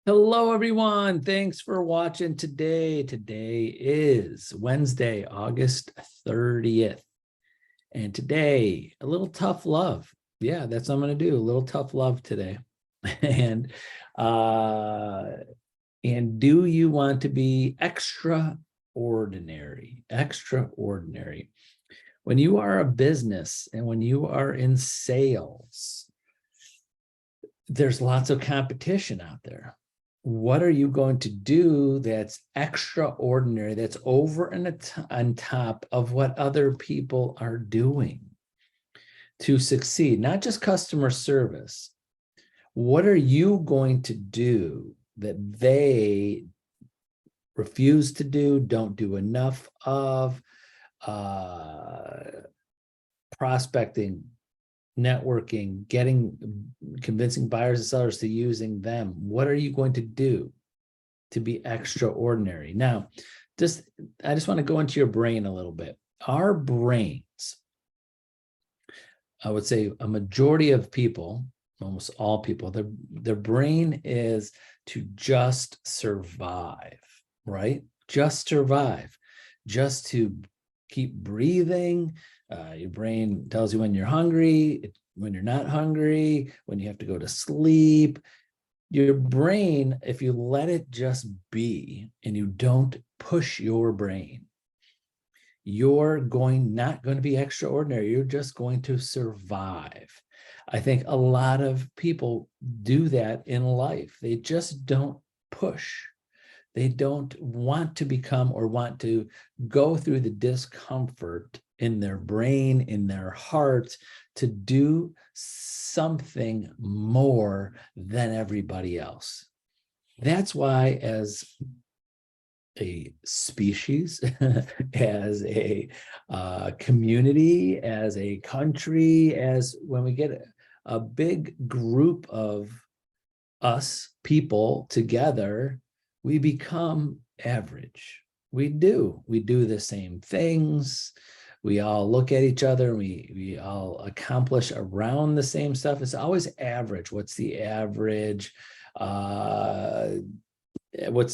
Hello, everyone. Thanks for watching today. Today is Wednesday, August 30th. And today, a little tough love. Yeah, that's what I'm going to do. A little tough love today. and uh and do you want to be extraordinary? Extraordinary. When you are a business and when you are in sales, there's lots of competition out there. What are you going to do that's extraordinary, that's over and on top of what other people are doing to succeed? Not just customer service. What are you going to do that they refuse to do, don't do enough of? Prospecting, networking, convincing buyers and sellers to using them. What are you going to do to be extraordinary? Now, I just want to go into your brain a little bit. Our brains, I would say a majority of people, almost all people, their brain is to just survive, right? Just survive, just to keep breathing. Your brain tells you when you're hungry, when you're not hungry, when you have to go to sleep. Your brain, if you let it just be and you don't push your brain, you're not going to be extraordinary. You're just going to survive. I think a lot of people do that in life. They just don't push. They don't want to become or want to go through the discomfort in their brain, in their heart, to do something more than everybody else. That's why, as a species, as a community, as a country, as when we get a big group of us people together, we become average. We do the same things. We all look at each other. We all accomplish around the same stuff. It's always average. What's the average? What's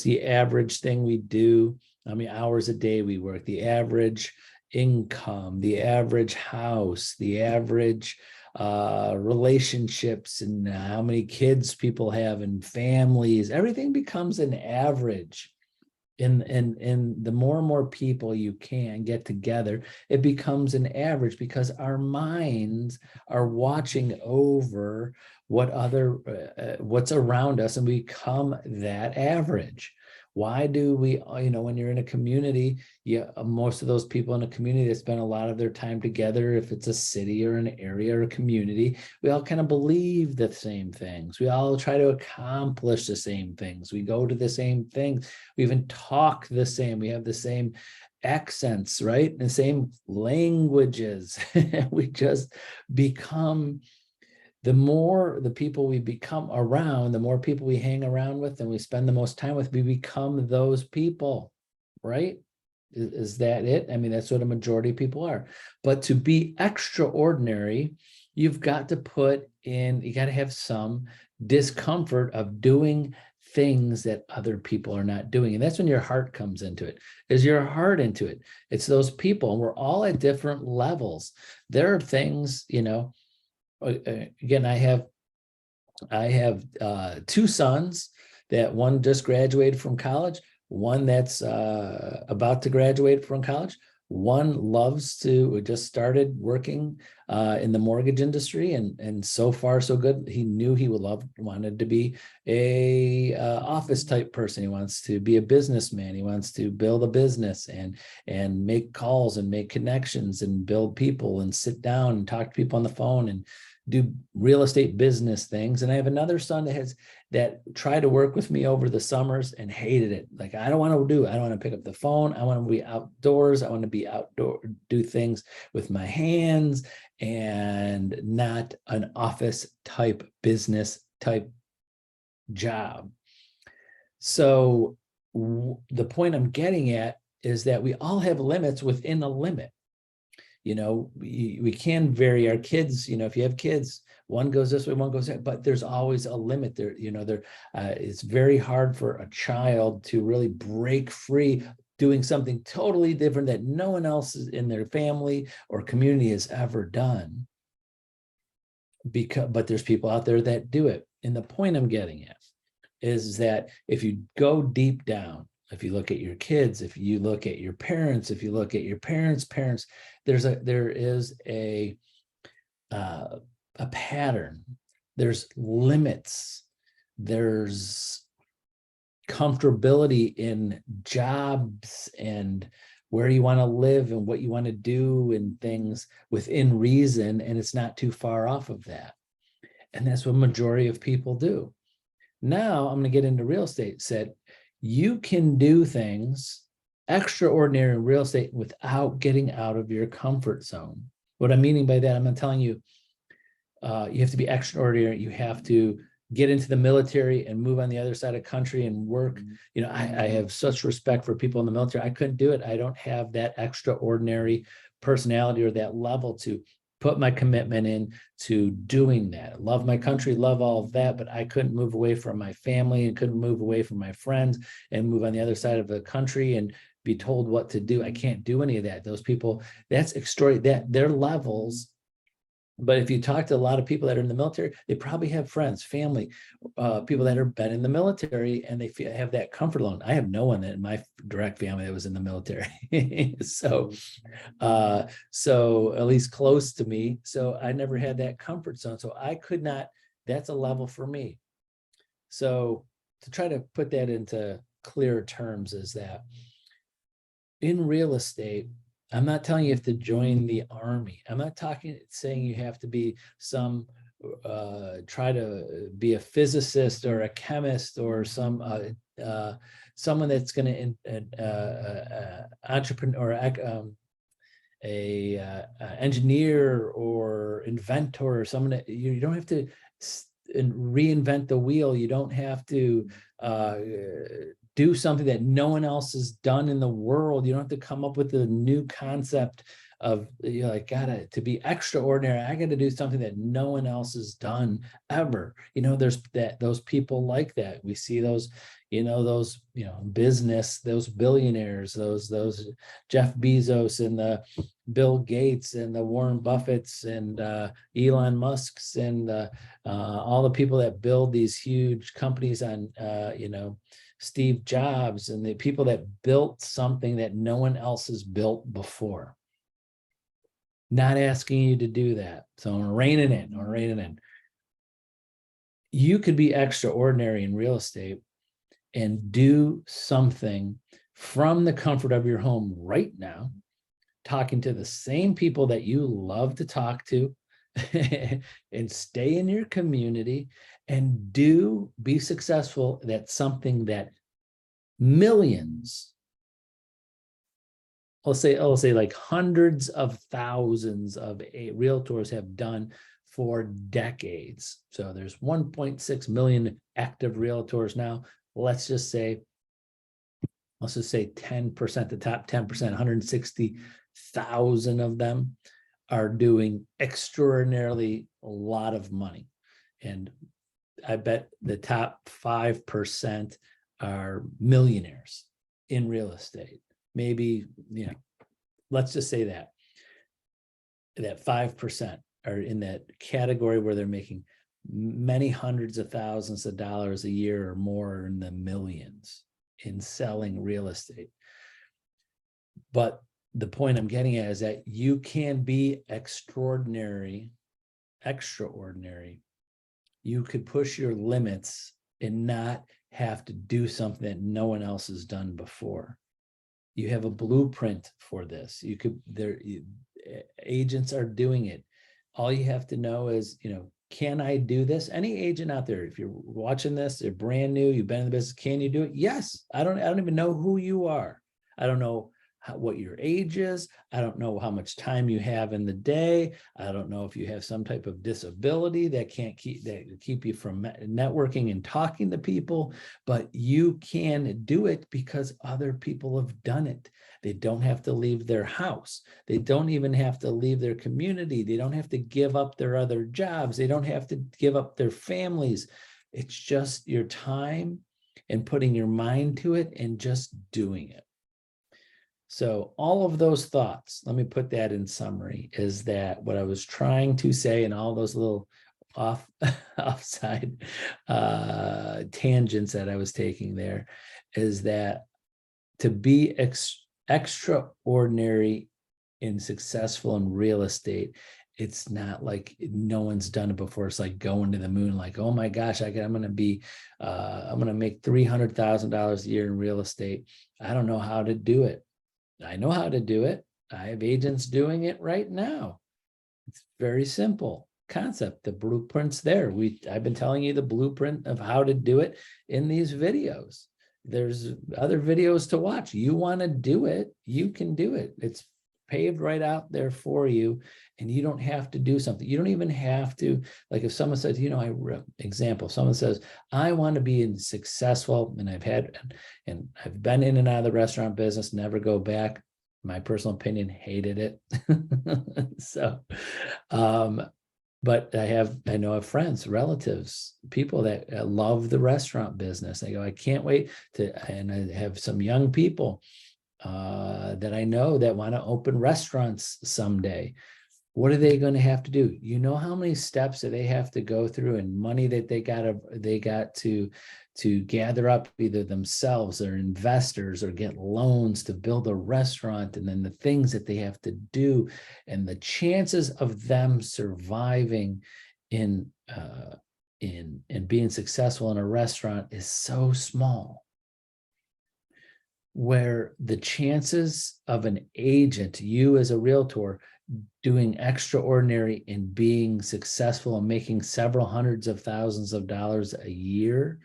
the average thing we do? How many hours a day we work? The average income, the average house, the average relationships, and how many kids people have and families. Everything becomes an average. In the more and more people you can get together, it becomes an average, because our minds are watching over what's around us, and we become that average. Why do we, when you're in a community, most of those people in a community that spend a lot of their time together, if it's a city or an area or a community, we all kind of believe the same things. We all try to accomplish the same things. We go to the same things. We even talk the same. We have the same accents, right? And the same languages. We just become, the more the people we become around, the more people we hang around with and we spend the most time with, we become those people, right? Is that it? I mean, that's what a majority of people are. But to be extraordinary, you've got to you got to have some discomfort of doing things that other people are not doing. And that's when your heart comes into it. Is your heart into it? It's those people, and we're all at different levels. There are things, again, I have two sons, that one just graduated from college, one that's about to graduate from college. One just started working in the mortgage industry, and so far so good. He knew he wanted to be a office type person. He wants to be a businessman. He wants to build a business and make calls and make connections and build people and sit down and talk to people on the phone and do real estate business things. And I have another son that tried to work with me over the summers and hated it. Like, I don't want to pick up the phone. I want to be outdoors. I want to be outdoor, do things with my hands, and not an office type business type job. So the point I'm getting at is that we all have limits within a limit. We can vary our kids. If you have kids, one goes this way, one goes that, but there's always a limit there. It's very hard for a child to really break free doing something totally different that no one else in their family or community has ever done. But there's people out there that do it. And the point I'm getting at is that if you go deep down, if you look at your kids, if you look at your parents, if you look at your parents' parents, there is a pattern. There's limits. There's comfortability in jobs and where you want to live and what you want to do and things within reason, and it's not too far off of that. And that's what majority of people do. Now I'm going to get into real estate. Said you can do things extraordinary in real estate without getting out of your comfort zone. What I'm meaning by that, I'm not telling you you have to be extraordinary. You have to get into the military and move on the other side of the country and work. I have such respect for people in the military. I couldn't do it. I don't have that extraordinary personality or that level to put my commitment in to doing that. Love my country, love all of that, but I couldn't move away from my family and couldn't move away from my friends and move on the other side of the country and be told what to do. I can't do any of that. Those people, that's extraordinary, that their levels. But if you talk to a lot of people that are in the military, they probably have friends, family, people that have been in the military, and they have that comfort zone. I have no one in my direct family that was in the military. So at least close to me. So I never had that comfort zone. So I could not, that's a level for me. So to try to put that into clear terms is that in real estate, I'm not telling you have to join the army. I'm not saying you have to be try to be a physicist or a chemist or someone that's going to entrepreneur, engineer or inventor or someone that you don't have to reinvent the wheel. You don't have to do something that no one else has done in the world. You don't have to come up with a new concept of, to be extraordinary. I got to do something that no one else has done ever. There's those people like that. We see those, business, those billionaires, those Jeff Bezos and the Bill Gates and the Warren Buffetts and Elon Musk's and all the people that build these huge companies on, Steve Jobs and the people that built something that no one else has built before. Not asking you to do that. So I'm reining in. You could be extraordinary in real estate and do something from the comfort of your home right now, talking to the same people that you love to talk to and stay in your community and be successful. That's something that millions, I'll say like hundreds of thousands of realtors have done for decades. So there's 1.6 million active realtors now. Let's just say 10%, the top 10%, 160,000 of them are doing extraordinarily a lot of money. And I bet the top 5% are millionaires in real estate. Maybe, let's just say that 5% are in that category where they're making many hundreds of thousands of dollars a year or more, in the millions, in selling real estate. But the point I'm getting at is that you can be extraordinary. You could push your limits and not have to do something that no one else has done before. You have a blueprint for this. Agents are doing it. All you have to know is, can I do this? Any agent out there, if you're watching this, they're brand new, you've been in the business, can you do it? Yes. I don't even know who you are. I don't know what your age is. I don't know how much time you have in the day. I don't know if you have some type of disability that keep you from networking and talking to people, but you can do it because other people have done it. They don't have to leave their house. They don't even have to leave their community. They don't have to give up their other jobs. They don't have to give up their families. It's just your time and putting your mind to it and just doing it. So all of those thoughts, let me put that in summary, is that what I was trying to say, and all those little offside tangents that I was taking there, is that to be extraordinary and successful in real estate, it's not like no one's done it before. It's like going to the moon, like, oh my gosh, I'm going to make $300,000 a year in real estate. I don't know how to do it. I know how to do it. I have agents doing it right now. It's very simple concept. The blueprint's there. I've been telling you the blueprint of how to do it in these videos. There's other videos to watch. You want to do it, you can do it. It's paved right out there for you, and you don't have to do something. You don't even have to, like if someone says, someone says, I want to be successful, and I've been in and out of the restaurant business, never go back. My personal opinion, hated it. So, but I know of friends, relatives, people that love the restaurant business. They go, I can't wait and I have some young people that I know that want to open restaurants someday. What are they going to have to do? You know how many steps that they have to go through, and money that they got to gather up, either themselves or investors, or get loans to build a restaurant, and then the things that they have to do, and the chances of them surviving in being successful in a restaurant is so small. Where the chances of an agent, you as a realtor, doing extraordinary and being successful and making several hundreds of thousands of dollars a year,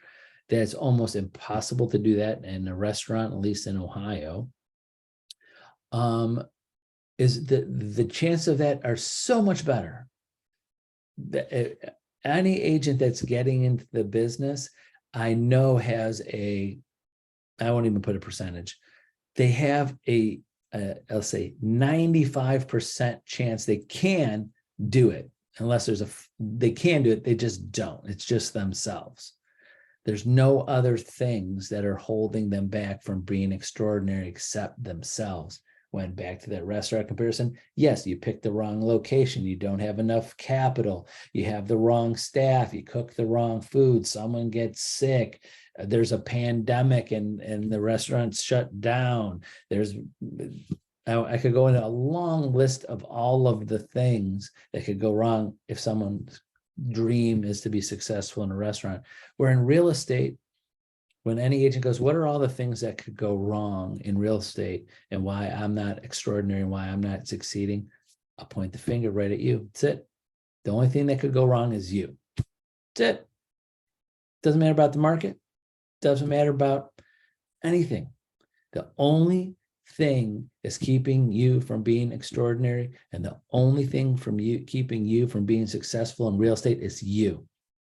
that's almost impossible to do that in a restaurant, at least in Ohio, is the chance of that are so much better. Any agent that's getting into the business, I know has I won't even put a percentage. They have I'll say 95% chance they can do it, unless they can do it, they just don't. It's just themselves. There's no other things that are holding them back from being extraordinary except themselves. Went back to that restaurant comparison. Yes, you picked the wrong location. You don't have enough capital. You have the wrong staff. You cook the wrong food. Someone gets sick. There's a pandemic and the restaurant's shut down. I could go into a long list of all of the things that could go wrong if someone's dream is to be successful in a restaurant. Where in real estate, when any agent goes, what are all the things that could go wrong in real estate and why I'm not extraordinary and why I'm not succeeding? I'll point the finger right at you. That's it. The only thing that could go wrong is you. That's it. Doesn't matter about the market. Doesn't matter about anything. The only thing is keeping you from being extraordinary, and the only thing keeping you from being successful in real estate is you.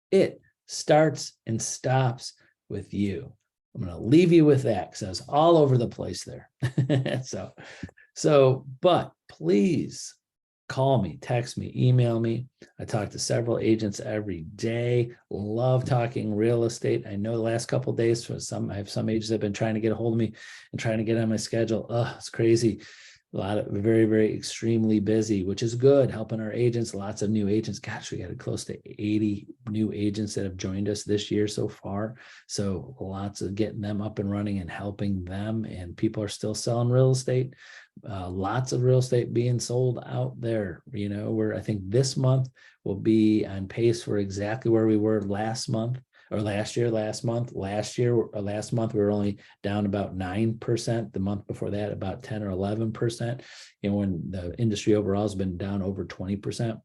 It starts and stops with you. I'm going to leave you with that because I was all over the place there. But please call me, text me, email me. I talk to several agents every day. Love talking real estate. I know the last couple of days I have some agents that have been trying to get a hold of me and trying to get on my schedule. It's crazy. A lot of very, very extremely busy, which is good, helping our agents, lots of new agents. Gosh, we got close to 80 new agents that have joined us this year so far. So lots of getting them up and running and helping them. And people are still selling real estate. Lots of real estate being sold out there. I think this month will be on pace for exactly where we were last month. Or last month, we were only down about 9%. The month before that, about 10 or 11%. When the industry overall has been down over 20%.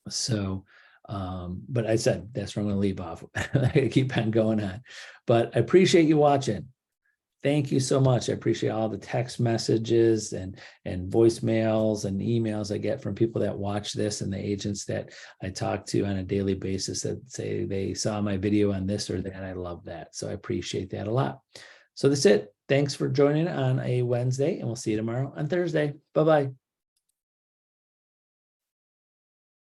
So, but I said, that's where I'm going to leave off. I keep on going on, but I appreciate you watching. Thank you so much. I appreciate all the text messages and voicemails and emails I get from people that watch this, and the agents that I talk to on a daily basis that say they saw my video on this or that. I love that. So I appreciate that a lot. So that's it. Thanks for joining on a Wednesday, and we'll see you tomorrow on Thursday. Bye-bye.